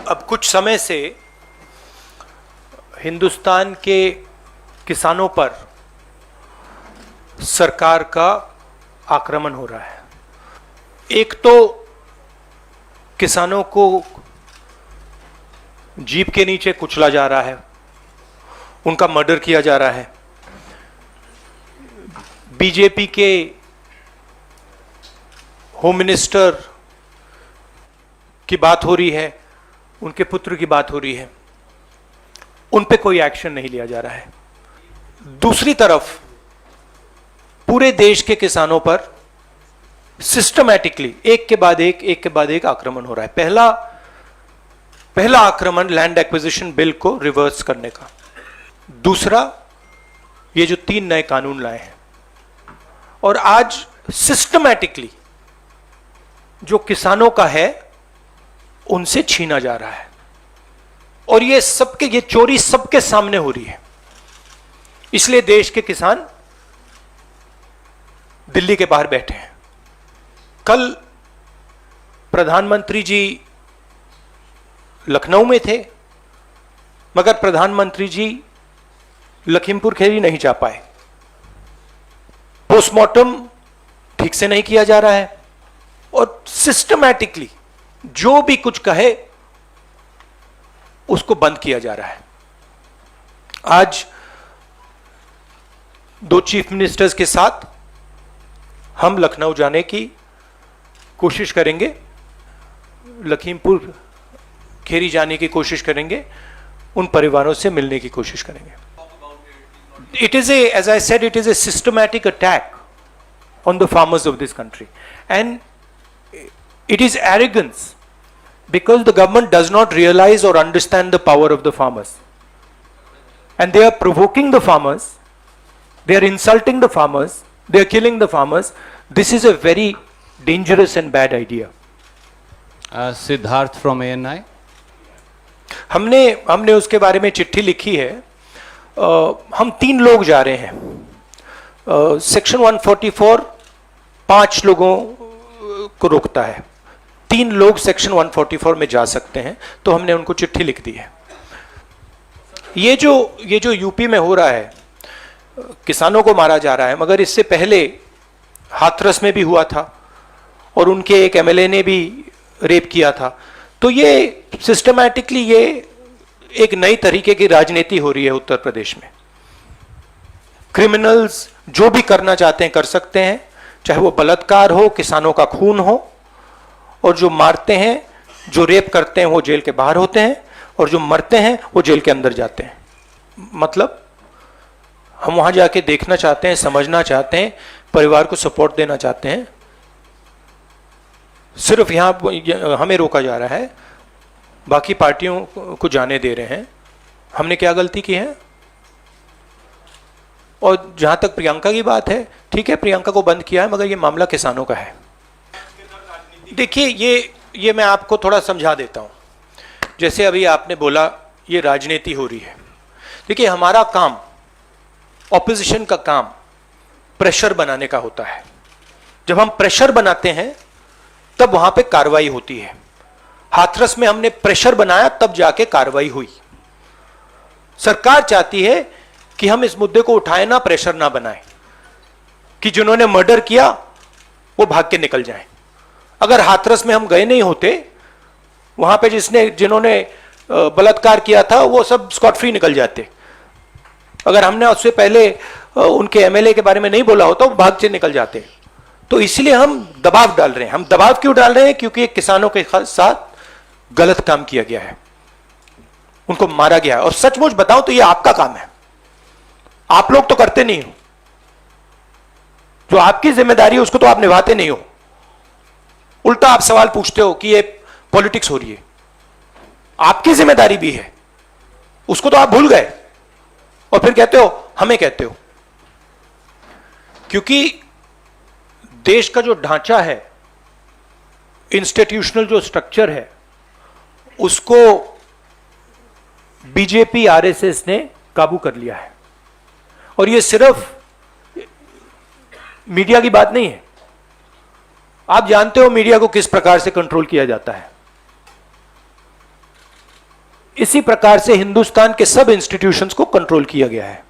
अब कुछ समय से हिंदुस्तान के किसानों पर सरकार का आक्रमण हो रहा है। एक तो किसानों को जीप के नीचे कुचला जा रहा है, उनका मर्डर किया जा रहा है। बीजेपी के होम मिनिस्टर की बात हो रही है, उनके पुत्र की बात हो रही है, उन पे कोई एक्शन नहीं लिया जा रहा है। दूसरी तरफ पूरे देश के किसानों पर सिस्टमैटिकली एक के बाद एक आक्रमण हो रहा है। पहला आक्रमण लैंड एक्विजिशन बिल को रिवर्स करने का, दूसरा ये जो 3 नए कानून लाए हैं, और आज सिस्टमैटिकली जो किसानों का है उनसे छीना जा रहा है। और ये चोरी सबके सामने हो रही है। इसलिए देश के किसान दिल्ली के बाहर बैठे हैं। कल प्रधानमंत्री जी लखनऊ में थे, मगर प्रधानमंत्री जी लखीमपुर खीरी नहीं जा पाए। पोस्टमार्टम ठीक से नहीं किया जा रहा है और सिस्टमैटिकली जो भी कुछ कहे उसको बंद किया जा रहा है। आज 2 चीफ मिनिस्टर्स के साथ हम लखनऊ जाने की कोशिश करेंगे, लखीमपुर खीरी जाने की कोशिश करेंगे, उन परिवारों से मिलने की कोशिश करेंगे। It is as I said, it is a systematic attack on the farmers of this country, and it is arrogance because the government does not realize or understand the power of the farmers, and they are provoking the farmers, they are insulting the farmers, they are killing the farmers. This is a very dangerous and bad idea. Siddharth from ANI. हमने उसके बारे में चिट्ठी लिखी है। हम 3 लोग जा रहे हैं। सेक्शन 144 5 लोगों को रोकता है, 3 लोग सेक्शन 144 में जा सकते हैं, तो हमने उनको चिट्ठी लिख दी है। ये जो यूपी में हो रहा है, किसानों को मारा जा रहा है, मगर इससे पहले हाथरस में भी हुआ था और उनके एक एमएलए ने भी रेप किया था। तो ये सिस्टमैटिकली ये एक नई तरीके की राजनीति हो रही है उत्तर प्रदेश में। क्रिमिनल्स जो भी करना चाहते हैं कर सकते हैं, चाहे वो बलात्कार हो, किसानों का खून हो, और जो मारते हैं, जो रेप करते हैं वो जेल के बाहर होते हैं, और जो मरते हैं वो जेल के अंदर जाते हैं। मतलब हम वहां जाके देखना चाहते हैं, समझना चाहते हैं, परिवार को सपोर्ट देना चाहते हैं। सिर्फ यहां हमें रोका जा रहा है, बाकी पार्टियों को जाने दे रहे हैं। हमने क्या गलती की है? और जहां तक प्रियंका की बात है, ठीक है, प्रियंका को बंद किया है, मगर ये मामला किसानों का है। देखिए, ये मैं आपको थोड़ा समझा देता हूं। जैसे अभी आपने बोला ये राजनीति हो रही है। देखिए, हमारा काम, ऑपोजिशन का काम प्रेशर बनाने का होता है। जब हम प्रेशर बनाते हैं तब वहां पे कार्रवाई होती है। हाथरस में हमने प्रेशर बनाया, तब जाके कार्रवाई हुई। सरकार चाहती है कि हम इस मुद्दे को उठाएं ना, प्रेशर ना बनाएं, कि जिन्होंने मर्डर किया वो भाग के निकल जाएं। अगर हाथरस में हम गए नहीं होते, वहां पे जिन्होंने बलात्कार किया था वो सब स्कॉट फ्री निकल जाते। अगर हमने उससे पहले उनके एमएलए के बारे में नहीं बोला होता, वो भाग से निकल जाते। तो इसलिए हम दबाव डाल रहे हैं। हम दबाव क्यों डाल रहे हैं? क्योंकि किसानों के साथ गलत काम किया गया है, उनको मारा गया है। और सचमुच बताऊं तो ये आपका काम है, आप लोग तो करते नहीं हो। जो आपकी जिम्मेदारी है उसको तो आप निभाते नहीं हो। उल्टा आप सवाल पूछते हो कि ये पॉलिटिक्स हो रही है। आपकी जिम्मेदारी भी है, उसको तो आप भूल गए और फिर कहते हो हमें कहते हो। क्योंकि देश का जो ढांचा है, इंस्टीट्यूशनल जो स्ट्रक्चर है, उसको बीजेपी आरएसएस ने काबू कर लिया है। और ये सिर्फ मीडिया की बात नहीं है। आप जानते हो मीडिया को किस प्रकार से कंट्रोल किया जाता है। इसी प्रकार से हिंदुस्तान के सब इंस्टीट्यूशंस को कंट्रोल किया गया है।